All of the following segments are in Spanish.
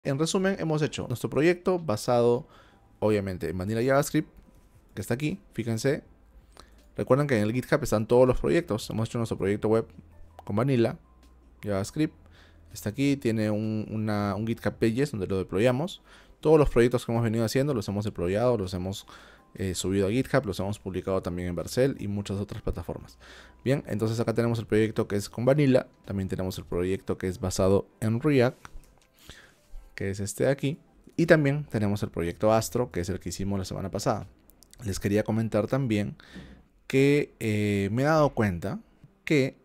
En resumen, hemos hecho nuestro proyecto basado, obviamente, en Vanilla JavaScript, que está aquí, fíjense. Recuerden que en el GitHub están todos los proyectos. Hemos hecho nuestro proyecto web con Vanilla JavaScript. Está aquí, tiene un GitHub Pages donde lo deployamos. Todos los proyectos que hemos venido haciendo los hemos deployado, los hemos subido a GitHub, los hemos publicado también en Vercel y muchas otras plataformas. Bien, entonces acá tenemos el proyecto que es con Vanilla. También tenemos el proyecto que es basado en React, que es este de aquí. Y también tenemos el proyecto Astro, que es el que hicimos la semana pasada. Les quería comentar también que me he dado cuenta que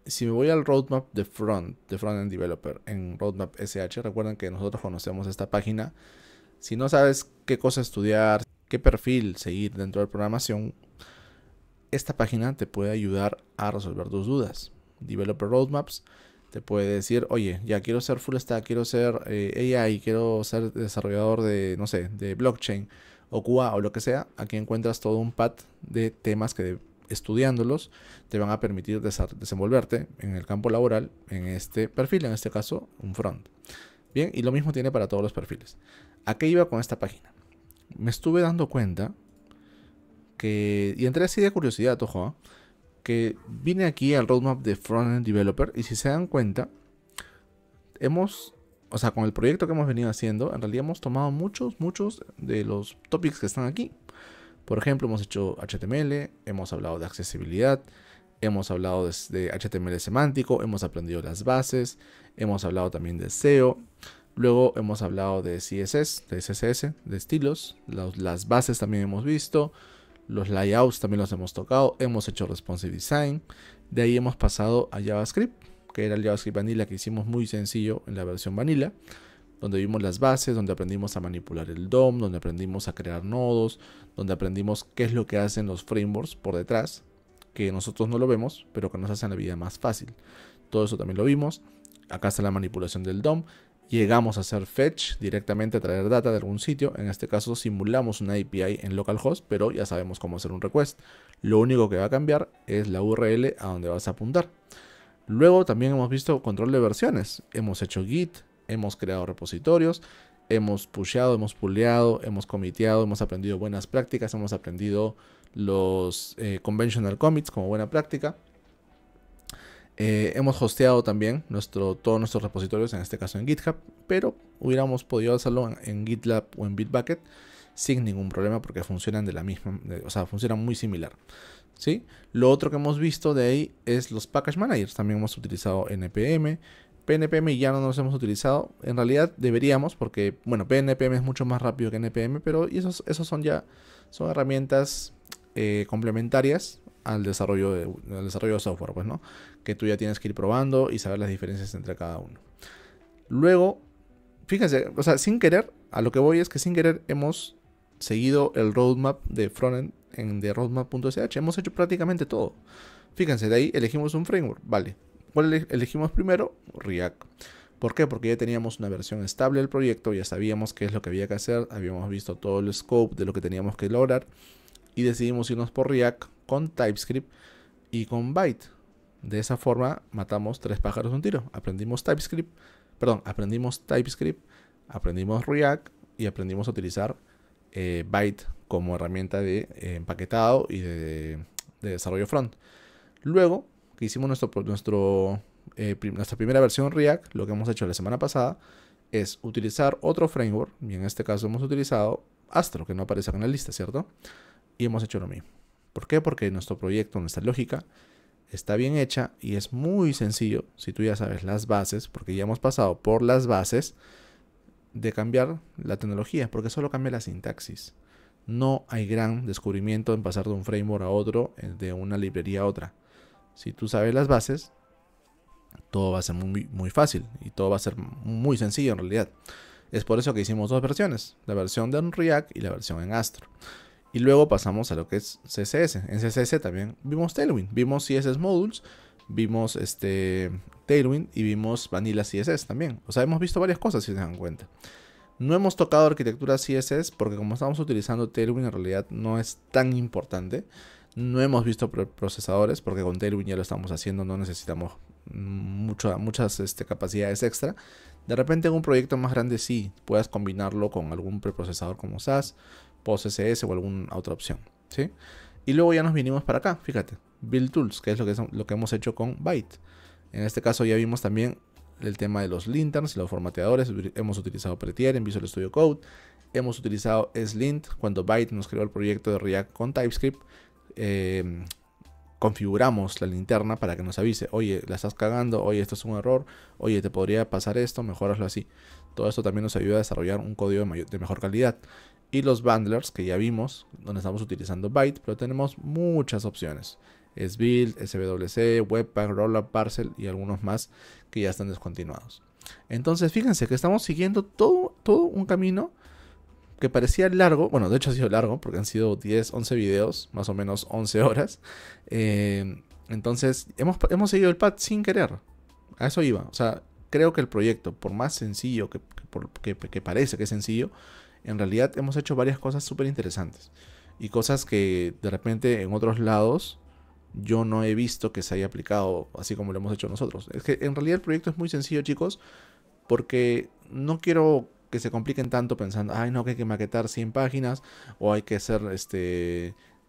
si me voy al roadmap de Frontend Developer en Roadmap SH, recuerden que nosotros conocemos esta página. Si no sabes qué cosa estudiar, qué perfil seguir dentro de programación, esta página te puede ayudar a resolver tus dudas. Developer Roadmaps te puede decir, oye, ya quiero ser full stack, quiero ser AI, quiero ser desarrollador de, no sé, de blockchain o QA o lo que sea. Aquí encuentras todo un pad de temas que estudiándolos te van a permitir desenvolverte en el campo laboral en este perfil, en este caso un front. Bien, y lo mismo tiene para todos los perfiles. ¿A qué iba con esta página? Me estuve dando cuenta que, y entré así de curiosidad, ojo, que vine aquí al roadmap de Frontend Developer y si se dan cuenta, o sea, con el proyecto que hemos venido haciendo, en realidad hemos tomado muchos de los topics que están aquí. Por ejemplo, hemos hecho HTML, hemos hablado de accesibilidad, hemos hablado de HTML semántico, hemos aprendido las bases, hemos hablado también de SEO, luego hemos hablado de CSS, de CSS, de estilos, las bases también hemos visto, los layouts también los hemos tocado, hemos hecho responsive design, de ahí hemos pasado a JavaScript, que era el JavaScript Vanilla que hicimos muy sencillo en la versión Vanilla, donde vimos las bases, donde aprendimos a manipular el DOM, donde aprendimos a crear nodos, donde aprendimos qué es lo que hacen los frameworks por detrás, que nosotros no lo vemos, pero que nos hacen la vida más fácil. Todo eso también lo vimos. Acá está la manipulación del DOM. Llegamos a hacer fetch, directamente a traer data de algún sitio. En este caso simulamos una API en localhost, pero ya sabemos cómo hacer un request. Lo único que va a cambiar es la URL a donde vas a apuntar. Luego también hemos visto control de versiones. Hemos hecho Git, hemos creado repositorios, hemos pusheado, hemos puleado, hemos comiteado, hemos aprendido buenas prácticas, hemos aprendido los conventional commits como buena práctica. Hemos hosteado también todos nuestros repositorios, en este caso en GitHub, pero hubiéramos podido hacerlo en GitLab o en Bitbucket sin ningún problema porque funcionan de la misma, o sea, funcionan muy similar. ¿Sí? Lo otro que hemos visto de ahí es los package managers. También hemos utilizado NPM. PNPM ya no nos hemos utilizado. En realidad deberíamos porque, bueno, PNPM es mucho más rápido que NPM, pero esos son herramientas complementarias al desarrollo de software, pues, ¿no? Que tú ya tienes que ir probando y saber las diferencias entre cada uno. Luego, fíjense, o sea, sin querer, a lo que voy es que sin querer hemos seguido el roadmap de frontend de roadmap.sh. Hemos hecho prácticamente todo. Fíjense, de ahí elegimos un framework, vale. ¿Cuál elegimos primero? React. ¿Por qué? Porque ya teníamos una versión estable del proyecto, ya sabíamos qué es lo que había que hacer, habíamos visto todo el scope de lo que teníamos que lograr y decidimos irnos por React con TypeScript y con Byte. De esa forma matamos 3 pájaros de un tiro. Aprendimos TypeScript, aprendimos React y aprendimos a utilizar Byte como herramienta de empaquetado y de desarrollo front. Luego que hicimos nuestra primera versión React, lo que hemos hecho la semana pasada es utilizar otro framework, y en este caso hemos utilizado Astro, que no aparece en la lista, ¿cierto? Y hemos hecho lo mismo. ¿Por qué? Porque nuestro proyecto, nuestra lógica, está bien hecha y es muy sencillo, si tú ya sabes las bases, porque ya hemos pasado por las bases, de cambiar la tecnología, porque solo cambia la sintaxis. No hay gran descubrimiento en pasar de un framework a otro, de una librería a otra. Si tú sabes las bases, todo va a ser muy fácil y todo va a ser muy sencillo en realidad. Es por eso que hicimos 2 versiones, la versión de React y la versión en Astro. Y luego pasamos a lo que es CSS. En CSS también vimos Tailwind, vimos CSS Modules, vimos Tailwind y vimos Vanilla CSS también. O sea, hemos visto varias cosas si se dan cuenta. No hemos tocado arquitectura CSS porque como estamos utilizando Tailwind en realidad no es tan importante. No hemos visto procesadores porque con Tailwind ya lo estamos haciendo, no necesitamos muchas capacidades extra. De repente en un proyecto más grande sí puedas combinarlo con algún preprocesador como SAS, PostCS o alguna otra opción, ¿sí? Y luego ya nos vinimos para acá, fíjate, Build Tools, que es lo que hemos hecho con Byte. En este caso ya vimos también el tema de los linterns, los formateadores. Hemos utilizado Prettier en Visual Studio Code. Hemos utilizado Slint cuando Byte nos creó el proyecto de React con TypeScript. Configuramos la linterna para que nos avise, oye, la estás cagando, oye, esto es un error, oye, te podría pasar esto, mejoraslo así. Todo esto también nos ayuda a desarrollar un código de mejor calidad. Y los bundlers que ya vimos, donde estamos utilizando Byte, pero tenemos muchas opciones. SBuild, SWC, Webpack, Rollup, Parcel y algunos más que ya están descontinuados. Entonces fíjense que estamos siguiendo todo un camino que parecía largo. Bueno, de hecho ha sido largo porque han sido 10, 11 videos, más o menos 11 horas. Entonces hemos seguido el path sin querer. A eso iba. O sea, creo que el proyecto, por más sencillo que parece que es sencillo, en realidad hemos hecho varias cosas súper interesantes. Y cosas que de repente en otros lados yo no he visto que se haya aplicado así como lo hemos hecho nosotros. Es que en realidad el proyecto es muy sencillo, chicos, porque no quiero que se compliquen tanto pensando, ay no, que hay que maquetar 100 páginas o hay que hacer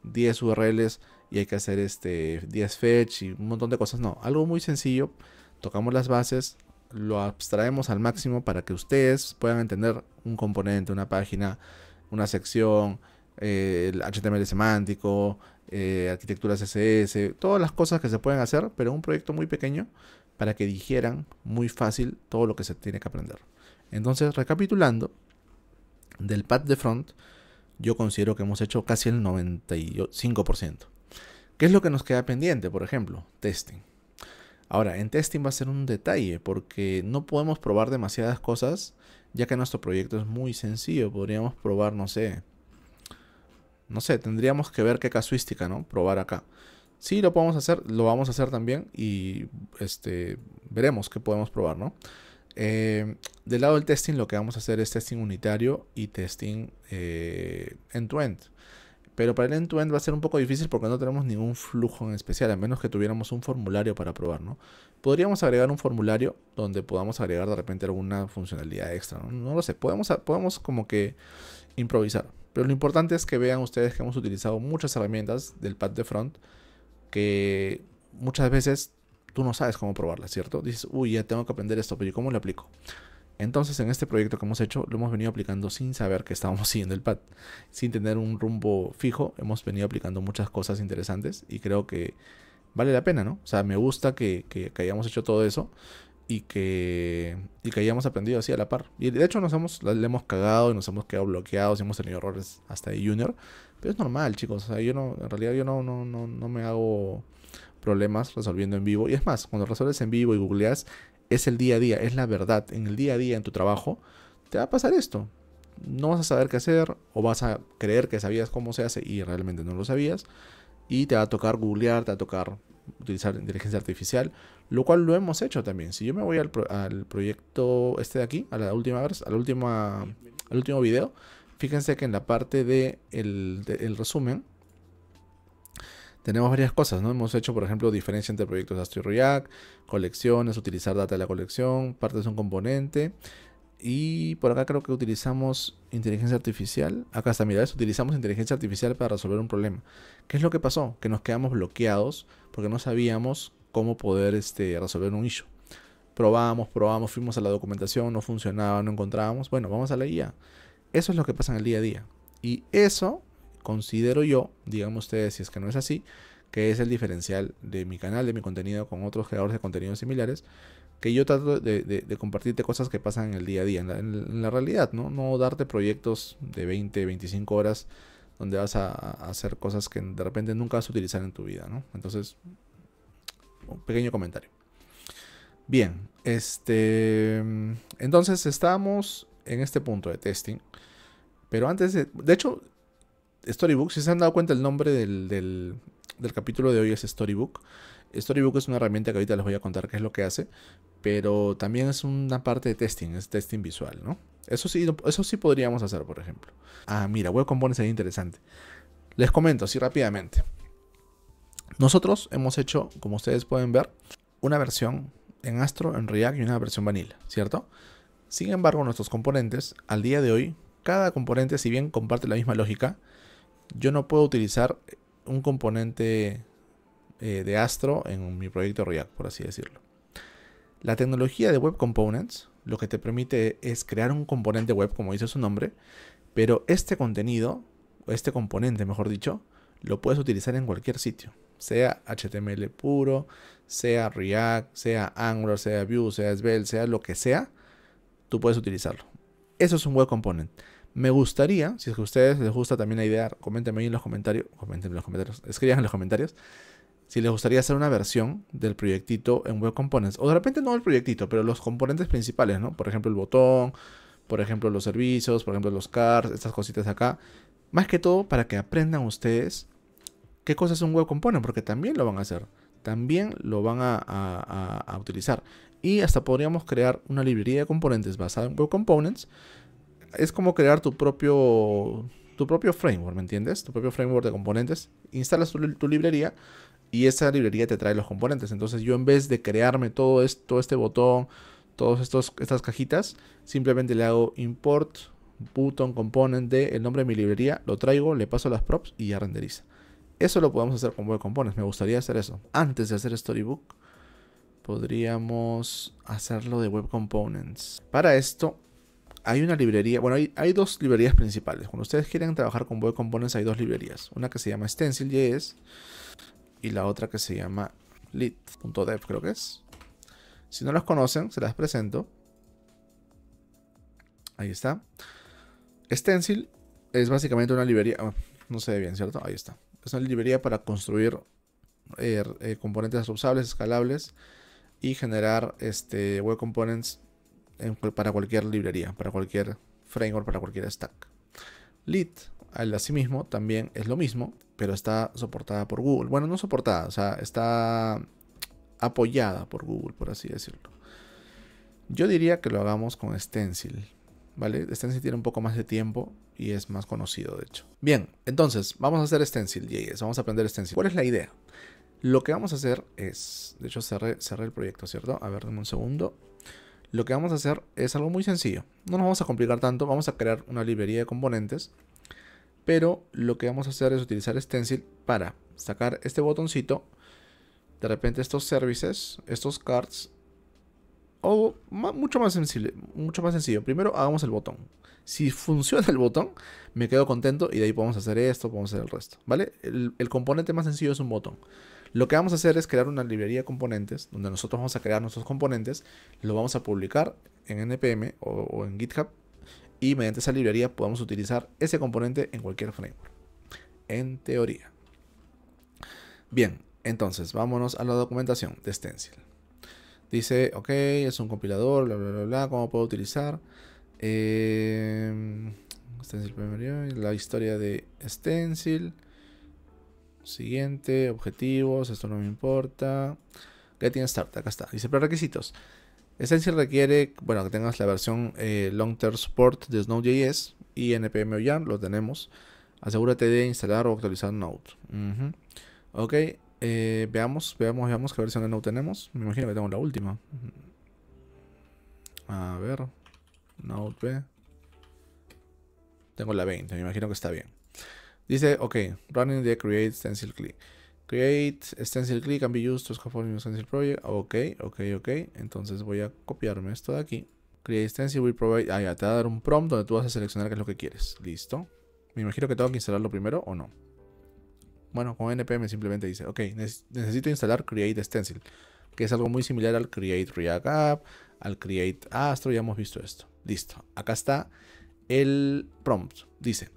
10 URLs y hay que hacer 10 fetch y un montón de cosas. No, algo muy sencillo. Tocamos las bases, lo abstraemos al máximo para que ustedes puedan entender un componente, una página, una sección, el HTML semántico, arquitectura CSS, todas las cosas que se pueden hacer, pero un proyecto muy pequeño para que digieran muy fácil todo lo que se tiene que aprender. Entonces, recapitulando, del path de front, yo considero que hemos hecho casi el 95%. ¿Qué es lo que nos queda pendiente? Por ejemplo, testing. Ahora, en testing va a ser un detalle, porque no podemos probar demasiadas cosas, ya que nuestro proyecto es muy sencillo. Podríamos probar, no sé, tendríamos que ver qué casuística, ¿no? Probar acá. Sí, lo podemos hacer, lo vamos a hacer también y veremos qué podemos probar, ¿no? Del lado del testing lo que vamos a hacer es testing unitario y testing end-to-end. Pero para el end-to-end va a ser un poco difícil porque no tenemos ningún flujo en especial, a menos que tuviéramos un formulario para probar, ¿no? Podríamos agregar un formulario donde podamos agregar de repente alguna funcionalidad extra, ¿no? No lo sé, podemos como que improvisar. Pero lo importante es que vean ustedes que hemos utilizado muchas herramientas del path de front que muchas veces tú no sabes cómo probarlas, ¿cierto? Dices, uy, ya tengo que aprender esto, pero ¿y cómo lo aplico? Entonces en este proyecto que hemos hecho lo hemos venido aplicando sin saber que estábamos siguiendo el path, sin tener un rumbo fijo. Hemos venido aplicando muchas cosas interesantes y creo que vale la pena, ¿no? O sea, me gusta que hayamos hecho todo eso y que hayamos aprendido así a la par. Y de hecho le hemos cagado y nos hemos quedado bloqueados y hemos tenido errores hasta de junior. Pero es normal, chicos. O sea, en realidad yo no me hago problemas resolviendo en vivo. Y es más, cuando resuelves en vivo y googleas, es el día a día, es la verdad. En el día a día, en tu trabajo, te va a pasar esto. No vas a saber qué hacer o vas a creer que sabías cómo se hace y realmente no lo sabías. Y te va a tocar googlear, te va a tocar utilizar inteligencia artificial, lo cual lo hemos hecho también. Si yo me voy al proyecto de aquí, al último video, fíjense que en la parte del resumen tenemos varias cosas, ¿no? Hemos hecho, por ejemplo, diferencia entre proyectos de Astro y React, colecciones, utilizar data de la colección, partes de un componente. Y por acá creo que utilizamos inteligencia artificial. Acá está, mira, utilizamos inteligencia artificial para resolver un problema. ¿Qué es lo que pasó? Que nos quedamos bloqueados porque no sabíamos cómo poder resolver un issue. Probamos, fuimos a la documentación, no funcionaba, no encontrábamos. Bueno, vamos a la IA. Eso es lo que pasa en el día a día. Y eso considero yo, díganme ustedes si es que no es así, que es el diferencial de mi canal, de mi contenido con otros creadores de contenidos similares, que yo trato de compartirte cosas que pasan en el día a día, en la realidad, ¿no? No darte proyectos de 20, 25 horas donde vas a hacer cosas que de repente nunca vas a utilizar en tu vida, ¿no? Entonces, un pequeño comentario. Bien, entonces estamos en este punto de testing, pero antes de hecho, Storybook, si se han dado cuenta, el nombre del capítulo de hoy es Storybook. Storybook es una herramienta que ahorita les voy a contar qué es lo que hace, pero también es una parte de testing, es testing visual, ¿no? Eso sí podríamos hacer, por ejemplo. Ah, mira, Web Components sería interesante. Les comento así rápidamente. Nosotros hemos hecho, como ustedes pueden ver, una versión en Astro, en React y una versión vanilla, ¿cierto? Sin embargo, nuestros componentes, al día de hoy, cada componente, si bien comparte la misma lógica, yo no puedo utilizar un componente de Astro en mi proyecto React, por así decirlo. La tecnología de Web Components lo que te permite es crear un componente web, como dice su nombre, pero este contenido, o este componente mejor dicho, lo puedes utilizar en cualquier sitio. Sea HTML puro, sea React, sea Angular, sea Vue, sea Svelte, sea lo que sea, tú puedes utilizarlo. Eso es un Web Component. Me gustaría, si es que a ustedes les gusta también la idea, coméntenme ahí en los comentarios, escriban en los comentarios, si les gustaría hacer una versión del proyectito en Web Components. O de repente no el proyectito, pero los componentes principales, ¿no? Por ejemplo, el botón, por ejemplo, los servicios, por ejemplo, los cards, estas cositas acá. Más que todo para que aprendan ustedes qué cosa es un Web Component, porque también lo van a hacer. También lo van a utilizar. Y hasta podríamos crear una librería de componentes basada en Web Components. Es como crear tu propio framework, ¿me entiendes? Tu propio framework de componentes. Instalas tu librería y esa librería te trae los componentes. Entonces yo, en vez de crearme todo este botón, todas estas cajitas, simplemente le hago import button component de el nombre de mi librería, lo traigo, le paso las props y ya renderiza. Eso lo podemos hacer con Web Components. Me gustaría hacer eso. Antes de hacer Storybook, podríamos hacerlo de Web Components. Para esto hay una librería, bueno, hay dos librerías principales. Cuando ustedes quieren trabajar con Web Components hay dos librerías. Una que se llama Stencil.js y la otra que se llama lit.dev, creo que es. Si no las conocen, se las presento. Ahí está. Stencil es básicamente una librería, no se ve bien, ¿cierto? Ahí está. Es una librería para construir componentes usables, escalables y generar Web Components para cualquier librería, para cualquier framework, para cualquier stack. Lit, asimismo, también es lo mismo, pero está soportada por Google. Bueno, no soportada, o sea, está apoyada por Google, por así decirlo. Yo diría que lo hagamos con Stencil, ¿vale? Stencil tiene un poco más de tiempo y es más conocido, de hecho. Bien, entonces, vamos a hacer Stencil.js, vamos a aprender Stencil. ¿Cuál es la idea? Lo que vamos a hacer es, de hecho cerré el proyecto, ¿cierto? A ver, dame un segundo. Lo que vamos a hacer es algo muy sencillo. No nos vamos a complicar tanto, vamos a crear una librería de componentes. Pero lo que vamos a hacer es utilizar Stencil para sacar este botoncito, de repente estos services, estos cards, o mucho más sencillo. Primero hagamos el botón. Si funciona el botón, me quedo contento y de ahí podemos hacer esto, podemos hacer el resto, ¿vale? El componente más sencillo es un botón. Lo que vamos a hacer es crear una librería de componentes, donde nosotros vamos a crear nuestros componentes, lo vamos a publicar en NPM o en GitHub, y mediante esa librería podemos utilizar ese componente en cualquier framework, en teoría. Bien, entonces vámonos a la documentación de Stencil. Dice, ok, es un compilador, bla, bla, bla, bla. ¿Cómo puedo utilizar? Stencil primero, la historia de Stencil. Siguiente, objetivos, esto no me importa. Getting Started, acá está. Dice prerequisitos. Stencil requiere, bueno, que tengas la versión Long Term Support de Node.js y NPM o YARN, lo tenemos. Asegúrate de instalar o actualizar Node. Ok, veamos qué versión de Node tenemos. Me imagino que tengo la última. A ver, Node B. Tengo la 20, me imagino que está bien. Dice, ok, running the create stencil CLI. Create stencil CLI can be used to scaffold stencil project. Ok. Entonces voy a copiarme esto de aquí. Create stencil will provide. Ya, te va a dar un prompt donde tú vas a seleccionar qué es lo que quieres. Listo. Me imagino que tengo que instalarlo primero o no. Bueno, con npm simplemente dice, ok, necesito instalar create stencil, que es algo muy similar al create React App, al create Astro, ya hemos visto esto. Listo. Acá está el prompt. Dice,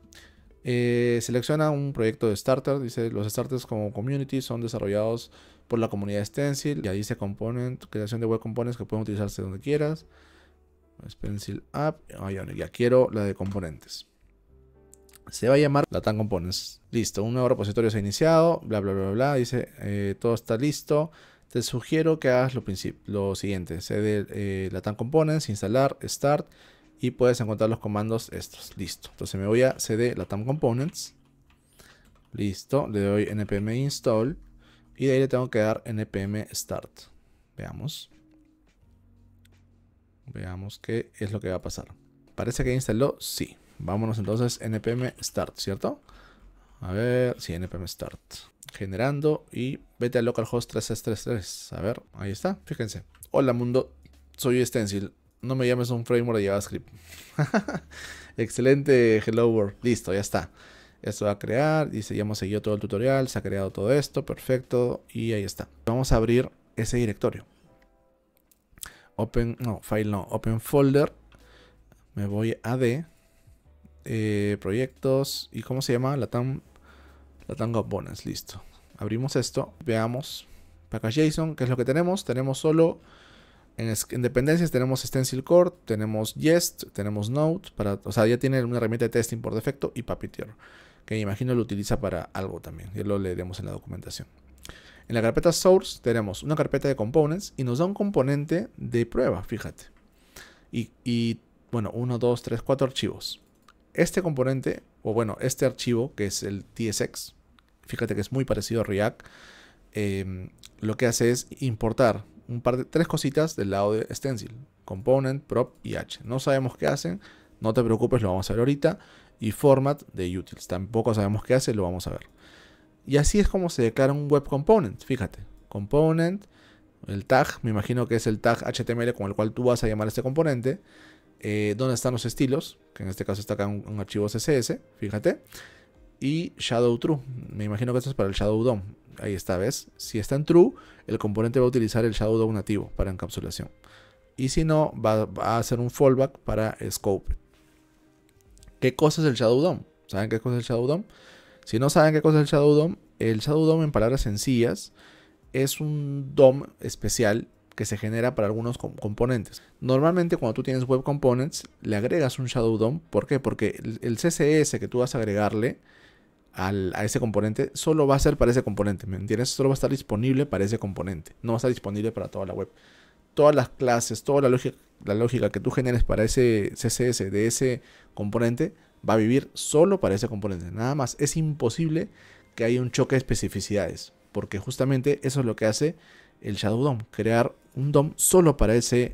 selecciona un proyecto de starter. Dice, los starters como community son desarrollados por la comunidad de Stencil. Ya dice component, creación de web components que pueden utilizarse donde quieras. Stencil app. Ya quiero la de componentes. Se va a llamar Latam Components. Listo, un nuevo repositorio se ha iniciado. Bla, bla, bla, bla. Dice, todo está listo. Te sugiero que hagas lo siguiente. Cd Latam Components, instalar, start. Y puedes encontrar los comandos estos. Listo. Entonces me voy a cd Latam Components. Listo. Le doy npm install. Y de ahí le tengo que dar npm start. Veamos. Veamos qué es lo que va a pasar. Parece que instaló, sí. Vámonos entonces npm start, ¿cierto? A ver, sí, npm start. Generando y vete a localhost 3633. A ver, ahí está, fíjense. Hola mundo, soy Stencil. No me llames un framework de JavaScript. Excelente, hello world. Listo, ya está. Esto va a crear, dice, ya hemos seguido todo el tutorial, se ha creado todo esto, perfecto. Y ahí está. Vamos a abrir ese directorio. Open folder. Me voy a D. Proyectos. ¿Y cómo se llama? Latam Components. Listo. Abrimos esto. Veamos. Package.json. ¿Qué es lo que tenemos? Tenemos solo en dependencias. Tenemos Stencil Core. Tenemos Jest. Tenemos Node. O sea, ya tiene una herramienta de testing por defecto. Y Puppeteer, que me imagino lo utiliza para algo también. Ya lo leeremos en la documentación. En la carpeta source tenemos una carpeta de components y nos da un componente de prueba, fíjate. Y bueno, 1, 2, 3, 4 archivos. Este componente, o bueno, este archivo que es el TSX, fíjate que es muy parecido a React, lo que hace es importar tres cositas del lado de Stencil: component, prop y h. No sabemos qué hacen, no te preocupes, lo vamos a ver ahorita. Y format de utils, tampoco sabemos qué hace, lo vamos a ver. Y así es como se declara un web component. Fíjate, component, el tag, me imagino que es el tag HTML con el cual tú vas a llamar a este componente. Dónde están los estilos, que en este caso está acá un archivo CSS, fíjate. Y shadow true, me imagino que esto es para el shadow DOM. Ahí está, ¿ves? Si está en true, el componente va a utilizar el shadow DOM nativo para encapsulación. Y si no, va a hacer un fallback para scope. ¿Qué cosa es el shadow DOM? ¿Saben qué cosa es el shadow DOM? Si no saben qué cosa es el Shadow DOM en palabras sencillas es un DOM especial que se genera para algunos componentes. Normalmente cuando tú tienes Web Components le agregas un Shadow DOM. ¿Por qué? Porque el CSS que tú vas a agregarle a ese componente solo va a ser para ese componente, ¿me entiendes? Solo va a estar disponible para ese componente, no va a estar disponible para toda la web. Todas las clases, toda la lógica que tú generes para ese CSS de ese componente va a vivir solo para ese componente. Nada más. Es imposible que haya un choque de especificidades, porque justamente eso es lo que hace el Shadow DOM, crear un DOM solo para ese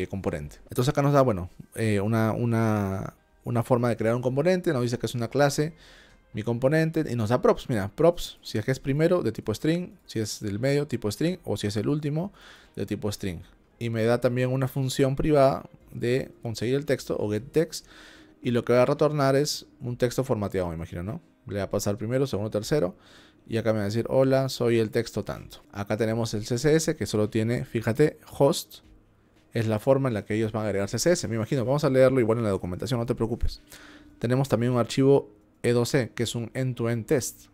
componente. Entonces acá nos da, bueno, una forma de crear un componente. Nos dice que es una clase, mi componente, y nos da props. Mira, props, si es que es primero, de tipo string; si es del medio, tipo string; o si es el último, de tipo string. Y me da también una función privada de conseguir el texto, o getText. Y lo que va a retornar es un texto formateado, me imagino, ¿no? Le va a pasar primero, segundo, tercero. Y acá me va a decir, hola, soy el texto tanto. Acá tenemos el CSS que solo tiene, fíjate, host. Es la forma en la que ellos van a agregar CSS, me imagino. Vamos a leerlo igual en la documentación, no te preocupes. Tenemos también un archivo E2C, que es un end-to-end test.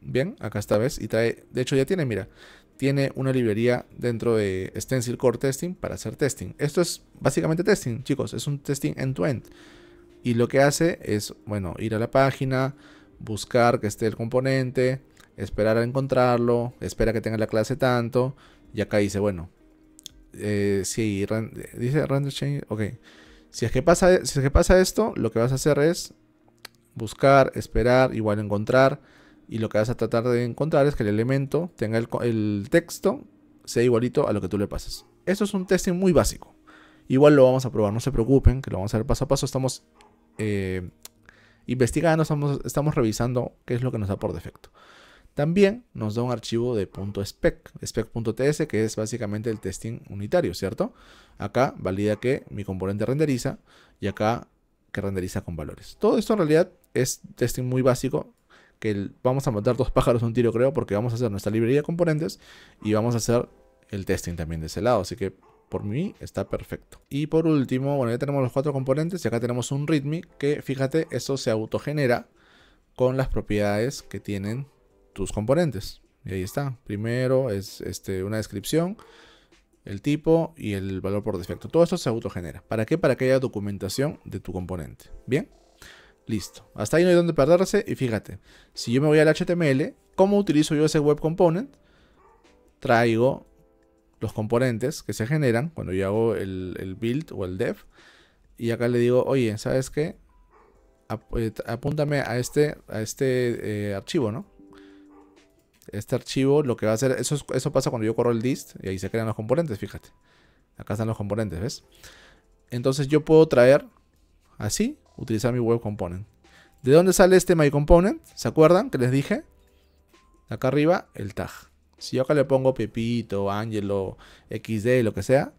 Bien, acá está, ¿ves? Y trae, de hecho ya tiene, mira, tiene una librería dentro de Stencil Core Testing para hacer testing. Esto es básicamente testing, chicos. Es un testing end-to-end. Y lo que hace es, bueno, ir a la página, buscar que esté el componente, esperar a encontrarlo, espera que tenga la clase tanto, y acá dice, bueno, si dice render change, ok. Si es que pasa esto, lo que vas a hacer es buscar, esperar, igual encontrar, y lo que vas a tratar de encontrar es que el elemento tenga el texto sea igualito a lo que tú le pasas. Esto es un testing muy básico. Igual lo vamos a probar, no se preocupen, que lo vamos a ver paso a paso. Estamos investigando, estamos revisando qué es lo que nos da por defecto. También nos da un archivo de .spec.ts, que es básicamente el testing unitario, ¿cierto? Acá valida que mi componente renderiza, y acá que renderiza con valores. Todo esto en realidad es testing muy básico, que vamos a matar dos pájaros de un tiro, creo, porque vamos a hacer nuestra librería de componentes y vamos a hacer el testing también de ese lado. Así que por mí está perfecto. Y por último, bueno, ya tenemos los 4 componentes y acá tenemos un readme que, fíjate, eso se autogenera con las propiedades que tienen tus componentes. Y ahí está. Primero es una descripción, el tipo y el valor por defecto. Todo esto se autogenera. ¿Para qué? Para que haya documentación de tu componente. Bien, listo. Hasta ahí no hay donde perderse. Y fíjate, si yo me voy al HTML, ¿cómo utilizo yo ese web component? Traigo los componentes que se generan cuando yo hago el build o el dev, y acá le digo, oye, ¿sabes qué? Apúntame a este archivo, ¿no? Este archivo lo que va a hacer, eso pasa cuando yo corro el dist y ahí se crean los componentes, fíjate. Acá están los componentes, ¿ves? entonces yo puedo traer así, utilizar mi web component. ¿De dónde sale este my component? ¿Se acuerdan que les dije? Acá arriba el tag. Si yo acá le pongo Pepito, Angelo, XD, lo que sea,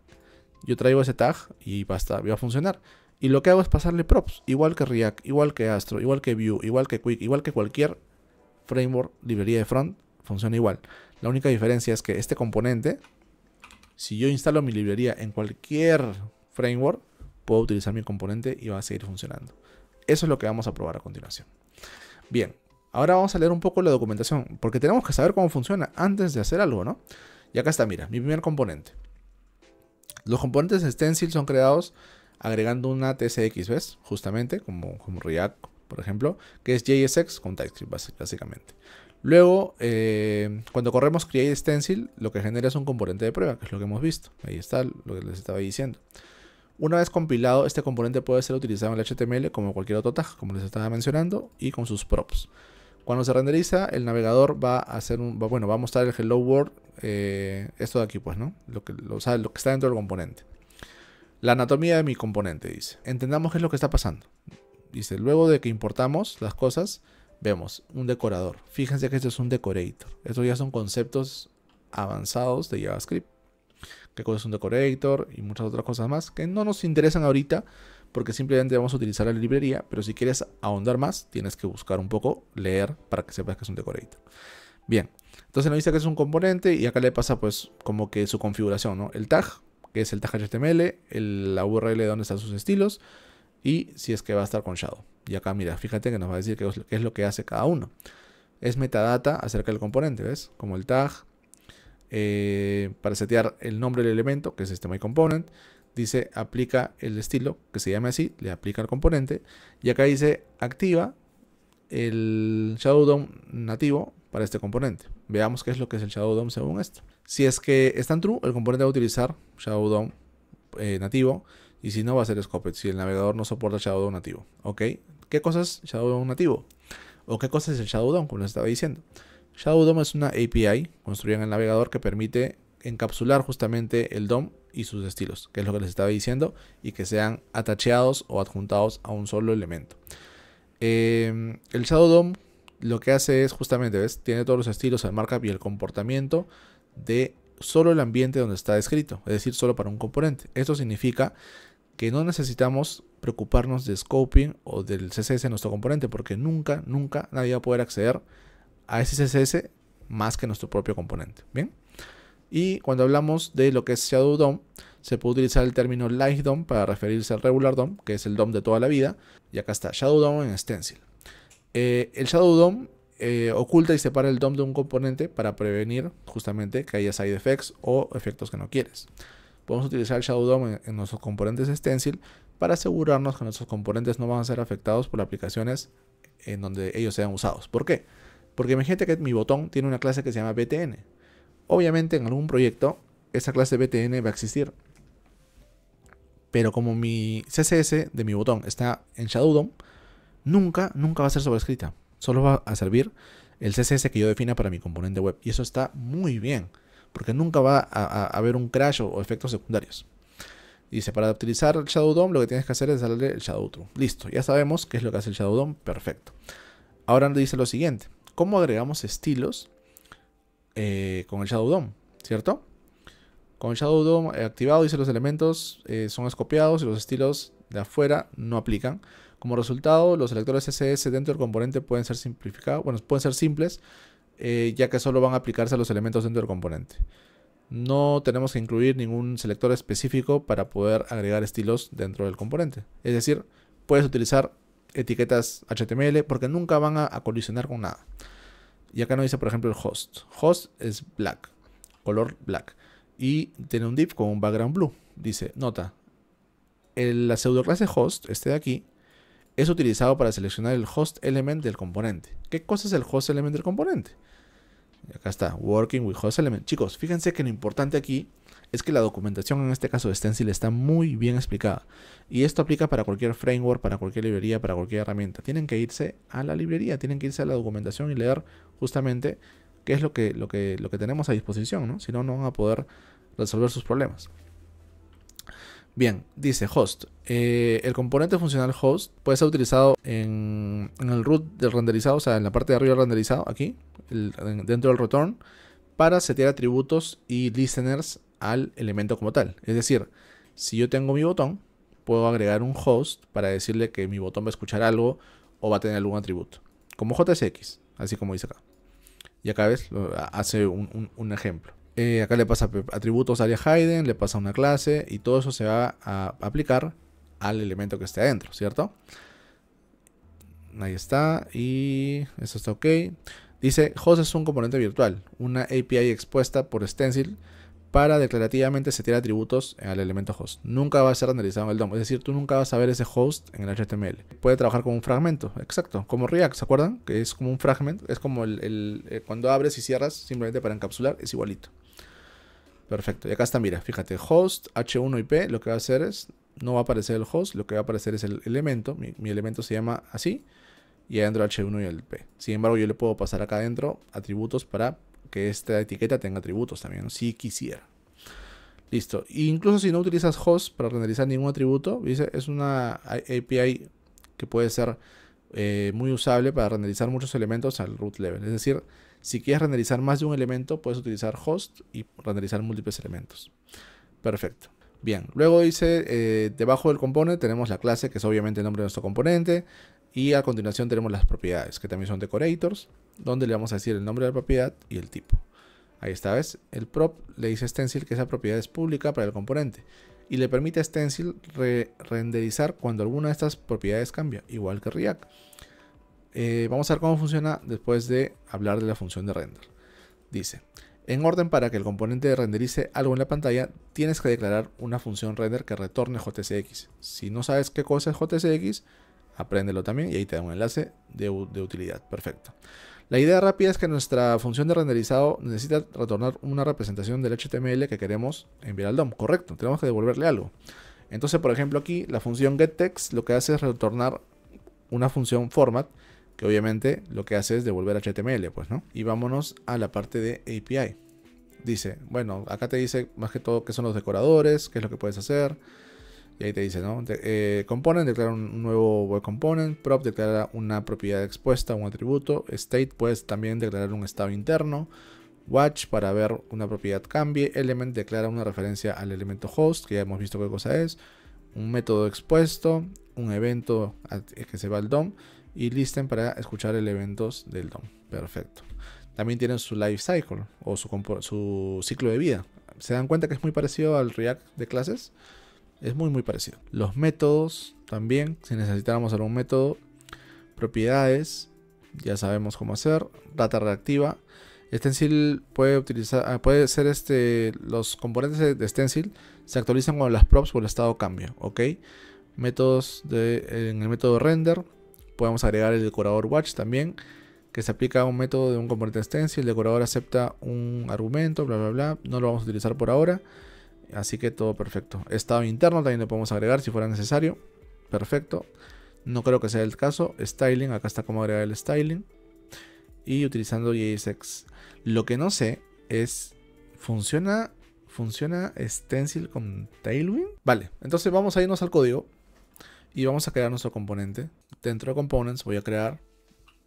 yo traigo ese tag y va a funcionar. Y lo que hago es pasarle props, igual que React, igual que Astro, igual que Vue, igual que Quick, igual que cualquier framework, librería de front, funciona igual. La única diferencia es que este componente, si yo instalo mi librería en cualquier framework, puedo utilizar mi componente y va a seguir funcionando. Eso es lo que vamos a probar a continuación. Bien, ahora vamos a leer un poco la documentación, porque tenemos que saber cómo funciona antes de hacer algo, ¿no? Y acá está, mira, mi primer componente. Los componentes de Stencil son creados agregando una TSX, ¿ves? Justamente, como React, por ejemplo, que es JSX con TypeScript, básicamente. Luego, cuando corremos create stencil, lo que genera es un componente de prueba, que es lo que hemos visto. Ahí está lo que les estaba diciendo. Una vez compilado, este componente puede ser utilizado en el HTML como cualquier otro tag, como les estaba mencionando, y con sus props. Cuando se renderiza, el navegador va a hacer va a mostrar el hello world, esto de aquí, pues, ¿no? Lo que está dentro del componente. La anatomía de mi componente, dice. Entendamos qué es lo que está pasando. Dice, luego de que importamos las cosas, vemos un decorador. Fíjense que esto es un decorator. Estos ya son conceptos avanzados de JavaScript. ¿Qué cosa es un decorator? Y muchas otras cosas más que no nos interesan ahorita porque simplemente vamos a utilizar la librería. Pero si quieres ahondar más, tienes que buscar un poco, leer para que sepas que es un decorator. Bien, entonces nos dice que es un componente y acá le pasa pues como que su configuración, ¿no? El tag, que es el tag HTML, la URL de donde están sus estilos y si es que va a estar con Shadow. Y acá mira, fíjate que nos va a decir qué es lo que hace cada uno. Es metadata acerca del componente, ¿ves? Como el tag, para setear el nombre del elemento, que es este myComponent. Dice aplica el estilo, que se llama así, le aplica el componente. Y acá dice activa el Shadow DOM nativo para este componente. Veamos qué es lo que es el Shadow DOM según esto. Si es que está en true, el componente va a utilizar Shadow DOM nativo. Y si no, va a ser Scoped, si el navegador no soporta Shadow DOM nativo. ¿Ok? ¿Qué cosa es Shadow DOM nativo? ¿O qué cosa es el Shadow DOM? Como les estaba diciendo. Shadow DOM es una API construida en el navegador que permite encapsular justamente el DOM y sus estilos, que es lo que les estaba diciendo, y que sean atacheados o adjuntados a un solo elemento. El Shadow DOM lo que hace es justamente, ¿ves? Tiene todos los estilos, el markup y el comportamiento de solo el ambiente donde está escrito, es decir, solo para un componente. Esto significa que no necesitamos preocuparnos de scoping o del CSS de nuestro componente, porque nunca nadie va a poder acceder a ese CSS más que nuestro propio componente. Bien. Y cuando hablamos de lo que es Shadow DOM, se puede utilizar el término Light DOM para referirse al regular DOM, que es el DOM de toda la vida. Y acá está, Shadow DOM en Stencil. El Shadow DOM oculta y separa el DOM de un componente para prevenir justamente que haya side effects o efectos que no quieres. Podemos utilizar el Shadow DOM en nuestros componentes Stencil para asegurarnos que nuestros componentes no van a ser afectados por aplicaciones en donde ellos sean usados. ¿Por qué? Porque imagínate que mi botón tiene una clase que se llama BTN. Obviamente en algún proyecto esa clase BTN va a existir. Pero como mi CSS de mi botón está en Shadow DOM, nunca va a ser sobrescrita. Solo va a servir el CSS que yo defina para mi componente web. Y eso está muy bien, porque nunca va a haber un crash o efectos secundarios. Dice, para utilizar el Shadow DOM lo que tienes que hacer es darle el Shadow True. Listo, ya sabemos qué es lo que hace el Shadow DOM. Perfecto. Ahora dice lo siguiente. ¿Cómo agregamos estilos con el Shadow DOM? ¿Cierto? Con el Shadow DOM activado, dice los elementos son escopiados y los estilos de afuera no aplican. Como resultado, los selectores CSS dentro del componente pueden ser simplificados, bueno, pueden ser simples, ya que solo van a aplicarse a los elementos dentro del componente. No tenemos que incluir ningún selector específico para poder agregar estilos dentro del componente. Es decir, puedes utilizar etiquetas HTML porque nunca van a colisionar con nada. Y acá nos dice, por ejemplo, el host. Host es black, color black. Y tiene un div con un background blue. Dice, nota, la pseudoclase host, este de aquí, es utilizado para seleccionar el host element del componente. ¿Qué cosa es el host element del componente? Y acá está, working with host element. Chicos, fíjense que lo importante aquí es que la documentación, en este caso de Stencil, está muy bien explicada. Y esto aplica para cualquier framework, para cualquier librería, para cualquier herramienta. Tienen que irse a la librería, tienen que irse a la documentación y leer justamente qué es lo que tenemos a disposición, ¿no? Si no, no van a poder resolver sus problemas. Bien, dice host. El componente funcional host puede ser utilizado en el root del renderizado, o sea, en la parte de arriba del renderizado, aquí, dentro del return, para setear atributos y listeners al elemento como tal. Es decir, si yo tengo mi botón, puedo agregar un host para decirle que mi botón va a escuchar algo o va a tener algún atributo. Como JSX, así como dice acá. Y acá ves, hace un ejemplo. Acá le pasa atributos área hidden, le pasa una clase y todo eso se va a aplicar al elemento que esté adentro, ¿cierto? Ahí está, y eso está ok. Dice, host es un componente virtual, una API expuesta por Stencil para declarativamente setear atributos al elemento host. Nunca va a ser renderizado en el DOM, es decir, tú nunca vas a ver ese host en el HTML. Puede trabajar como un fragmento, exacto, como React, ¿se acuerdan? Que es como un fragment, es como cuando abres y cierras simplemente para encapsular, es igualito. Perfecto, y acá está, mira, fíjate, host, H1 IP, lo que va a hacer es, no va a aparecer el host, lo que va a aparecer es el elemento, mi elemento se llama así, y adentro H1 y el P. Sin embargo, yo le puedo pasar acá adentro atributos para que esta etiqueta tenga atributos también, ¿no? Si quisiera. Listo. E incluso si no utilizas host para renderizar ningún atributo, dice, es una API que puede ser muy usable para renderizar muchos elementos al root level. Es decir, si quieres renderizar más de un elemento, puedes utilizar host y renderizar múltiples elementos. Perfecto. Bien, luego dice, debajo del componente tenemos la clase, que es obviamente el nombre de nuestro componente. Y a continuación tenemos las propiedades, que también son decorators, donde le vamos a decir el nombre de la propiedad y el tipo. Ahí está, ¿ves? El prop le dice a Stencil que esa propiedad es pública para el componente. Y le permite a Stencil renderizar cuando alguna de estas propiedades cambia, igual que React. Vamos a ver cómo funciona después de hablar de la función de render. Dice, en orden para que el componente renderice algo en la pantalla, tienes que declarar una función render que retorne JSX. Si no sabes qué cosa es JSX, apréndelo también y ahí te da un enlace de utilidad. Perfecto. La idea rápida es que nuestra función de renderizado necesita retornar una representación del HTML que queremos enviar al DOM. Correcto, tenemos que devolverle algo. Entonces, por ejemplo, aquí la función getText lo que hace es retornar una función format, que obviamente lo que hace es devolver HTML, pues, ¿no? Y vámonos a la parte de API. Dice, bueno, acá te dice más que todo qué son los decoradores, qué es lo que puedes hacer. Y ahí te dice, ¿no? Component declara un nuevo web component. Prop declara una propiedad expuesta, un atributo. State puedes también declarar un estado interno. Watch para ver una propiedad cambie. Element declara una referencia al elemento host, que ya hemos visto qué cosa es. Un método expuesto. Un evento que se va al DOM. Y listen para escuchar el eventos del DOM. Perfecto. También tienen su life cycle o su ciclo de vida. ¿Se dan cuenta que es muy parecido al React de clases? Es muy parecido. Los métodos también, si necesitáramos algún método. Propiedades, ya sabemos cómo hacer. Data reactiva. Stencil puede ser los componentes de Stencil se actualizan cuando las props o el estado cambia, ¿ok? Métodos en el método render podemos agregar el decorador watch también, que se aplica a un método de un componente de Stencil. El decorador acepta un argumento, bla bla bla. No lo vamos a utilizar por ahora. Así que todo perfecto. Estado interno también lo podemos agregar si fuera necesario. Perfecto. No creo que sea el caso. Styling, acá está cómo agregar el styling. Y utilizando JSX. Lo que no sé es, ¿funciona Stencil con Tailwind? Vale, entonces vamos a irnos al código y vamos a crear nuestro componente. Dentro de Components voy a crear,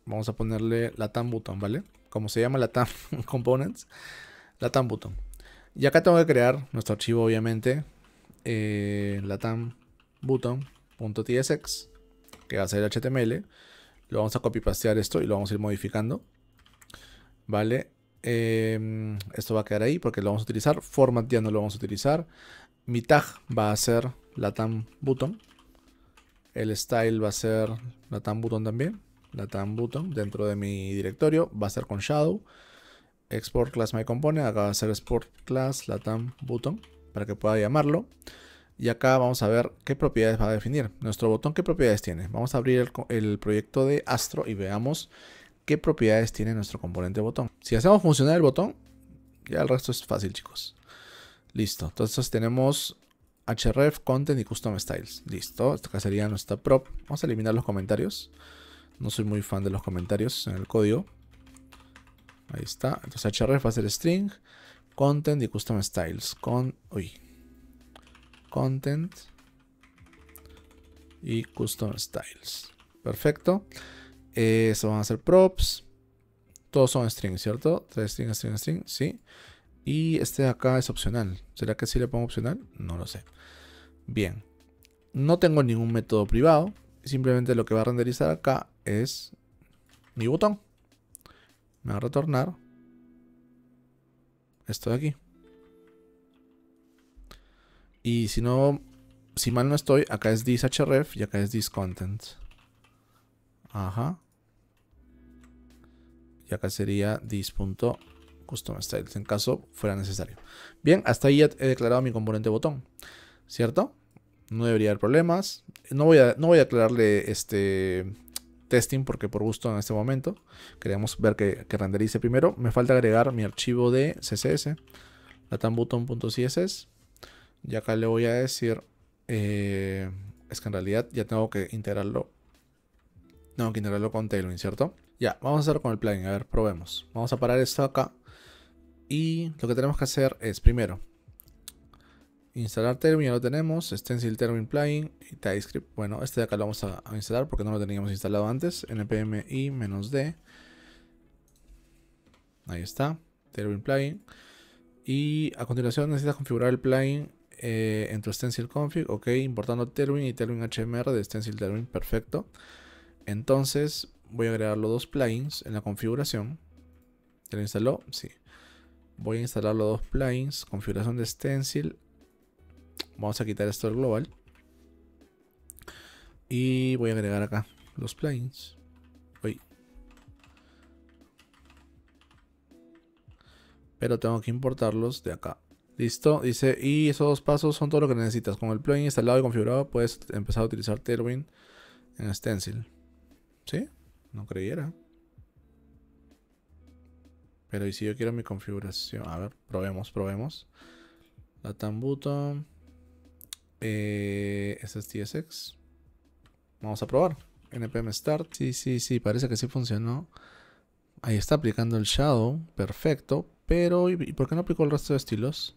vamos a ponerle Latam Button, ¿vale? Como se llama Latam Components, Latam Button. Y acá tengo que crear nuestro archivo, obviamente, latam button.tsx, que va a ser HTML. Lo vamos a copy-pastear esto y lo vamos a ir modificando. Vale. Esto va a quedar ahí porque lo vamos a utilizar. Format ya no lo vamos a utilizar. Mi tag va a ser latam button. El style va a ser latam button también. Latam button dentro de mi directorio. Va a ser con shadow. Export class my component. Acá va a ser export class latam button para que pueda llamarlo. Y acá vamos a ver qué propiedades va a definir. Nuestro botón, ¿qué propiedades tiene? Vamos a abrir el proyecto de Astro y veamos qué propiedades tiene nuestro componente botón. Si hacemos funcionar el botón, ya el resto es fácil, chicos. Listo. Entonces tenemos href, content y custom styles. Listo. Esta sería nuestra prop. Vamos a eliminar los comentarios. No soy muy fan de los comentarios en el código. Ahí está. Entonces href va a ser string, content y custom styles. content y custom styles. Perfecto. Eso van a ser props. Todos son string, ¿cierto? 3 string, string, string, sí. Y este de acá es opcional. ¿Será que sí le pongo opcional? No lo sé. Bien. No tengo ningún método privado. Simplemente lo que va a renderizar acá es mi botón. Me va a retornar esto de aquí. Y si mal no estoy, acá es this href y acá es this content. Ajá. Y acá sería this.customStyles en caso fuera necesario. Bien, hasta ahí ya he declarado mi componente botón, ¿cierto? No debería haber problemas. No voy a declararle testing porque por gusto en este momento queremos ver que renderice primero. Me falta agregar mi archivo de CSS, latamButton.css. Y acá le voy a decir, es que en realidad ya tengo que integrarlo. Tengo que integrarlo con Tailwind, ¿cierto? Ya, vamos a hacer con el plugin. A ver, probemos. Vamos a parar esto acá. Y lo que tenemos que hacer es, primero, instalar Tailwind, ya lo tenemos. Stencil Tailwind plugin y TypeScript. Bueno, este de acá lo vamos a instalar porque no lo teníamos instalado antes. npm i-d. Ahí está, Tailwind plugin. Y a continuación necesitas configurar el plugin en tu stencil config. Ok, importando Tailwind y Tailwind HMR de stencil Tailwind. Perfecto. Entonces voy a agregar los dos plugins en la configuración. ¿Ya lo instaló? Sí. Voy a instalar los dos plugins. Configuración de stencil. Vamos a quitar esto del global. Y voy a agregar acá los plugins. Pero tengo que importarlos de acá. Listo. Dice, y esos dos pasos son todo lo que necesitas. Con el plugin instalado y configurado puedes empezar a utilizar Tailwind en stencil. ¿Sí? No creyera. Pero y si yo quiero mi configuración. A ver, probemos. latamButton. Este es TSX. Vamos a probar. npm start. Sí, parece que sí funcionó. Ahí está aplicando el shadow. Perfecto. Pero, ¿y por qué no aplicó el resto de estilos?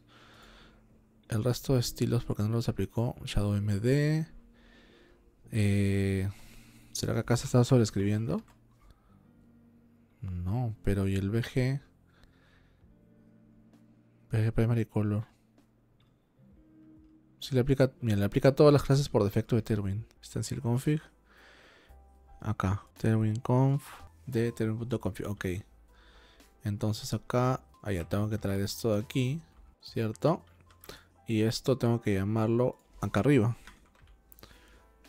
El resto de estilos, ¿por qué no los aplicó? Shadow MD. ¿Será que acá se está sobreescribiendo? No, pero ¿y el BG? BG Primary Color. Si le aplica, mira, le aplica todas las clases por defecto de Tailwind. Stencil config. Acá, Tailwind conf de Tailwind.config. Ok. Entonces acá, ya tengo que traer esto de aquí, ¿cierto? Y esto tengo que llamarlo acá arriba.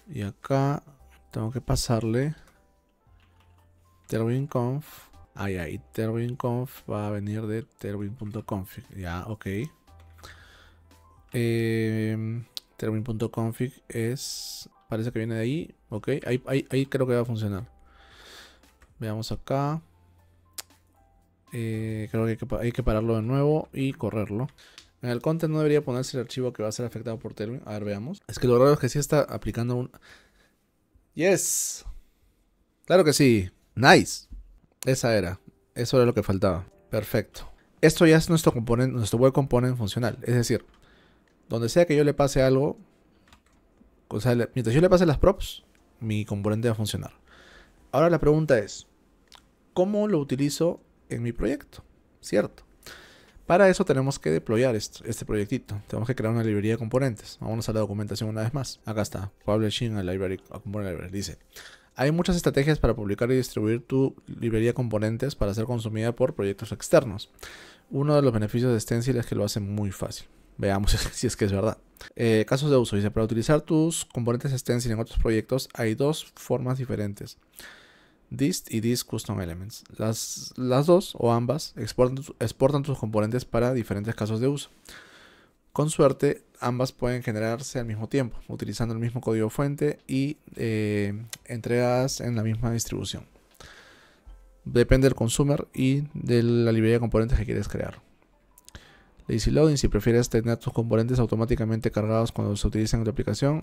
Y acá tengo que pasarle Tailwind conf. Y Tailwind conf va a venir de Tailwind.config. Ya, ok. Tailwind.config es... Parece que viene de ahí. Ok, ahí creo que va a funcionar. Veamos acá. Creo que hay que pararlo de nuevo y correrlo. En el content no debería ponerse el archivo que va a ser afectado por Tailwind. A ver, veamos. Es que lo raro es que sí está aplicando un... ¡Yes! ¡Claro que sí! ¡Nice! Eso era lo que faltaba. Perfecto. Esto ya es nuestro componente, nuestro web component funcional. Es decir, donde sea que yo le pase algo, o sea, mientras yo le pase las props, mi componente va a funcionar. Ahora la pregunta es, ¿cómo lo utilizo en mi proyecto? ¿Cierto? Para eso tenemos que deployar este proyectito. Tenemos que crear una librería de componentes. Vamos a la documentación una vez más. Acá está, Publishing a Library, a Component Library. Dice, hay muchas estrategias para publicar y distribuir tu librería de componentes para ser consumida por proyectos externos. Uno de los beneficios de Stencil es que lo hace muy fácil. Veamos si es que es verdad. Casos de uso. Dice, para utilizar tus componentes Stencil en otros proyectos hay dos formas diferentes. Dist y Dist Custom Elements. Las dos o ambas exportan tus componentes para diferentes casos de uso. Con suerte, ambas pueden generarse al mismo tiempo, utilizando el mismo código fuente y entregadas en la misma distribución. Depende del consumer y de la librería de componentes que quieres crear. Lazy Loading, si prefieres tener tus componentes automáticamente cargados cuando se utilizan en tu aplicación,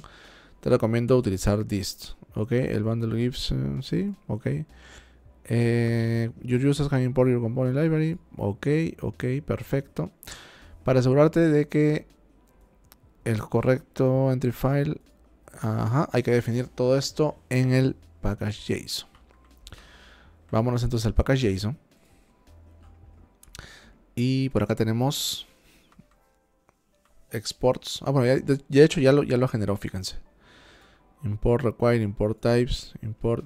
te recomiendo utilizar Dist. Ok, el bundle gives, sí, ok. Your users can import your component library. Ok, perfecto. Para asegurarte de que el correcto entry file. Ajá, hay que definir todo esto en el package.json. Vámonos entonces al package.json. Y por acá tenemos exports. Ah, bueno, ya de hecho ya lo generó, fíjense. Import require, import types, import.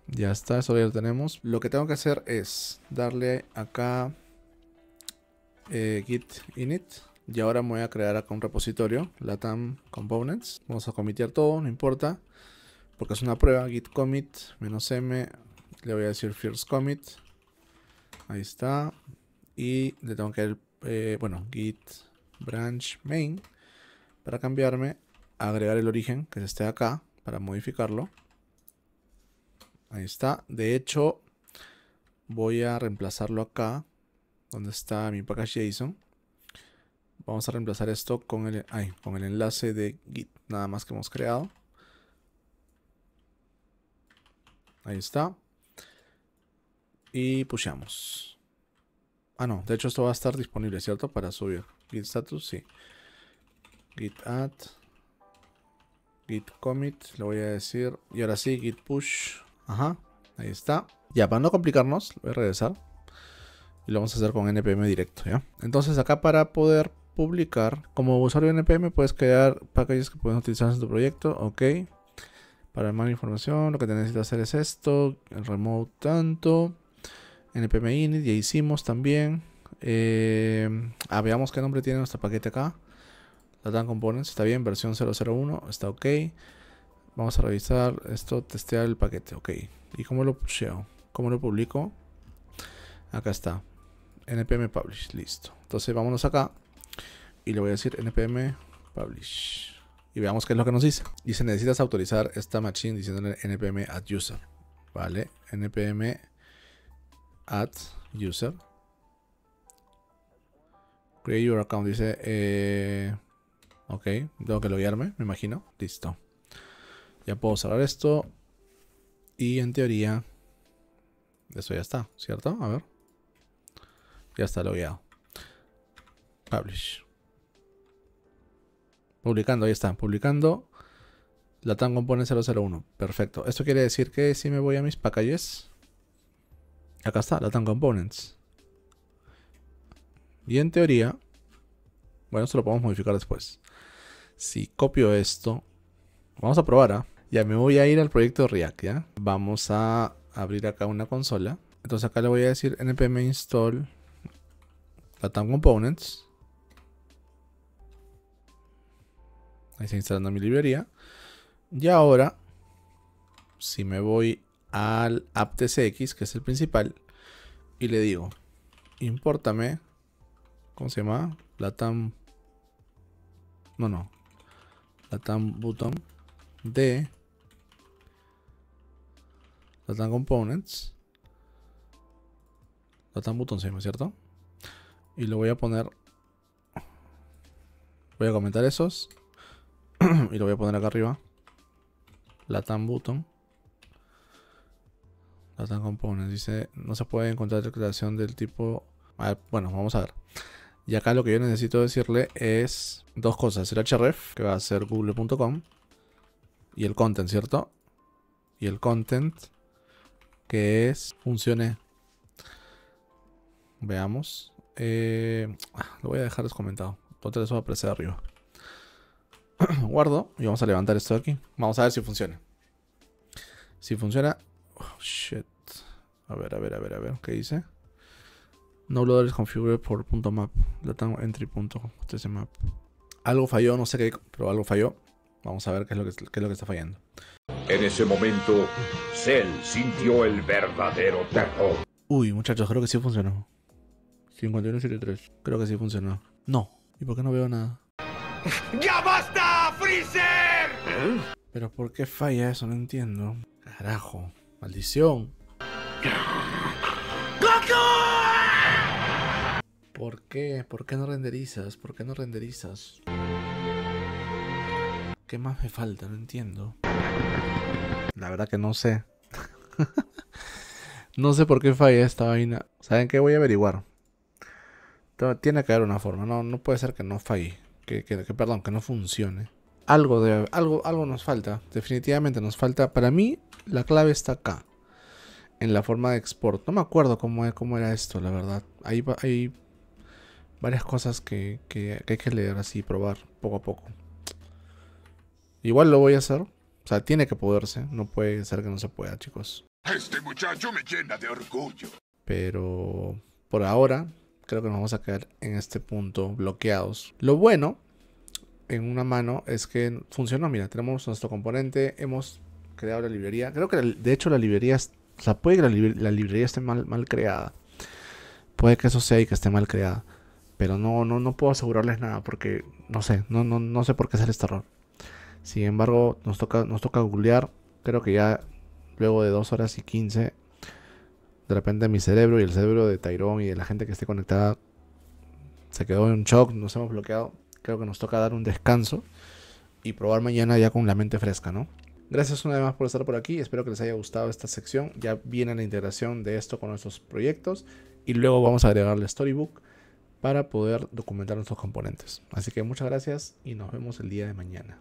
Ya está, eso ya lo tenemos. Lo que tengo que hacer es darle acá git init. Y ahora me voy a crear acá un repositorio, latam components. Vamos a comitear todo, no importa, porque es una prueba. Git commit -m. Le voy a decir first commit. Ahí está. Y le tengo que git branch main para cambiarme, agregar el origen que esté acá para modificarlo. Ahí está. De hecho, voy a reemplazarlo acá donde está mi package.json. Vamos a reemplazar esto con el enlace de git nada más que hemos creado. Ahí está. Y pushamos. Ah, no. De hecho, esto va a estar disponible, ¿cierto? Para subir. Git status, sí. Git add. Git commit. Le voy a decir. Y ahora sí, git push. Ajá. Ahí está. Ya, para no complicarnos, voy a regresar. Y lo vamos a hacer con npm directo, ¿ya? Entonces, acá para poder publicar, como usuario de npm, puedes crear packages que puedes utilizar en tu proyecto. Ok. Para más información, lo que te necesitas hacer es esto. El remote tanto. npm init, ya hicimos también. Veamos qué nombre tiene nuestro paquete acá. Latam Components, está bien, versión 001, está ok. Vamos a revisar esto, testear el paquete, ok. ¿Y cómo lo pusheo? ¿Cómo lo publico? Acá está. npm publish, listo. Entonces vámonos acá. Y le voy a decir npm publish. Y veamos qué es lo que nos dice. Dice, necesitas autorizar esta machine diciéndole npm add user. Vale, npm add user. Create your account, dice. Ok, tengo que loguearme, me imagino. Listo. Ya puedo cerrar esto. Y en teoría, eso ya está, ¿cierto? A ver. Ya está logueado. Publish. Publicando, ahí está, publicando. Latam Component 001. Perfecto. Esto quiere decir que si me voy a mis packages, acá está, Latam Components. Y en teoría, bueno, esto lo podemos modificar después. Si copio esto, vamos a probar, ¿ah? Ya me voy a ir al proyecto React, ¿ya? Vamos a abrir acá una consola. Entonces acá le voy a decir npm install Latam Components. Ahí está instalando mi librería. Y ahora, si me voy al app.tcx, que es el principal, y le digo, impórtame, ¿cómo se llama? Latam button de Latam Components. Latam button se llama, ¿cierto? Y lo voy a poner. Voy a comentar esos. Y lo voy a poner acá arriba. Latam button. Latam Components. Dice, no se puede encontrar declaración del tipo. Bueno, vamos a ver. Y acá lo que yo necesito decirle es dos cosas. El href, que va a ser google.com. Y el content, ¿cierto? Y el content, que es funcione. Veamos. Lo voy a dejar descomentado. Entonces eso va a aparecer arriba. Guardo y vamos a levantar esto de aquí. Vamos a ver si funciona. Si funciona. Oh, shit. A ver. ¿Qué dice? No loader is configured por .map. Latam entry.tcmap. Algo falló, no sé qué, pero algo falló. Vamos a ver qué es lo que está fallando. En ese momento, Cell sintió el verdadero terror. Uy, muchachos, creo que sí funcionó. 5173. Creo que sí funcionó. No. ¿Y por qué no veo nada? ¡Ya basta, Freezer! Pero ¿por qué falla eso? No entiendo. Carajo. Maldición. ¡Goku! ¿Por qué? ¿Por qué no renderizas? ¿Por qué no renderizas? ¿Qué más me falta? No entiendo. La verdad que no sé. No sé por qué falla esta vaina. ¿Saben qué? Voy a averiguar. Tiene que haber una forma, no puede ser que no falle, perdón, que no funcione. Algo nos falta, definitivamente nos falta. Para mí, la clave está acá, en la forma de export. No me acuerdo cómo era esto, la verdad. Hay varias cosas que hay que leer así, probar poco a poco. Igual lo voy a hacer. O sea, tiene que poderse. No puede ser que no se pueda, chicos. Este muchacho me llena de orgullo. Pero por ahora, creo que nos vamos a quedar en este punto bloqueados. Lo bueno, en una mano, es que funcionó. Mira, tenemos nuestro componente. Hemos creado la librería. Creo que de hecho la librería... O sea, puede que la librería esté mal creada. Puede que eso sea y que esté mal creada. Pero no puedo asegurarles nada porque no sé, no sé por qué sale este error. Sin embargo, nos toca googlear. Creo que ya luego de 2 horas y 15, de repente mi cerebro y el cerebro de Tyrone y de la gente que esté conectada se quedó en shock, nos hemos bloqueado. Creo que nos toca dar un descanso y probar mañana ya con la mente fresca, ¿no? Gracias una vez más por estar por aquí. Espero que les haya gustado esta sección. Ya viene la integración de esto con nuestros proyectos y luego vamos a agregarle Storybook para poder documentar nuestros componentes. Así que muchas gracias y nos vemos el día de mañana.